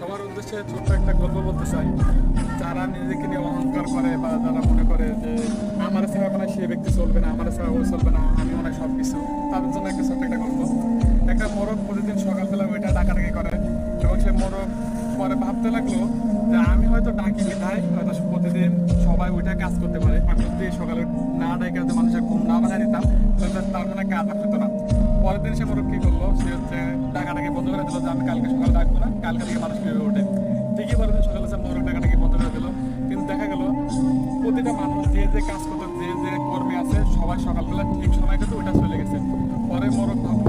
সবার উদ্দেশ্যে ছোট্ট একটা গল্প বলতে চাই। যারা নিজেকে নিয়ে অহংকার করে বা যারা মনে করে যে আমার ছাড়া মানে সে ব্যক্তি চলবে না, আমার ছাড়া ও চলবে না, আমি মনে হয় সব কিছু, তাদের জন্য একটা ছোট্ট একটা গল্প। একটা মোরগ প্রতিদিন সকালবেলা ওইটা ডাকাডাকি করে এবং সে মোরগ পরে ভাবতে লাগলো যে আমি হয়তো ডাকি বিধায় হয়তো প্রতিদিন সবাই ওইটা কাজ করতে পারে, আমি যদি সকালে না ডাকে হয়তো মানুষের ঘুম না ভাঙা দিতাম তাহলে তার মানে কাজ হতো না। পরের দিন সে মোরগ কি করলো, সে হচ্ছে ডাকাডাকি বন্ধ করে দিল যে আমি কালকে সকালে ডাকবো না, কালকে থেকে মানুষ কিভাবে ওঠে। ঠিকই পরের দিন সকালে সে মোরগ ডাকাডাকি বন্ধ করে দিল, কিন্তু দেখা গেল প্রতিটা মানুষ যে কাজ করতো, যে কর্মে আছে সবাই সকালবেলা ঠিক সময় কিন্তু ওইটা চলে গেছে। পরে মোরগ ভাবলো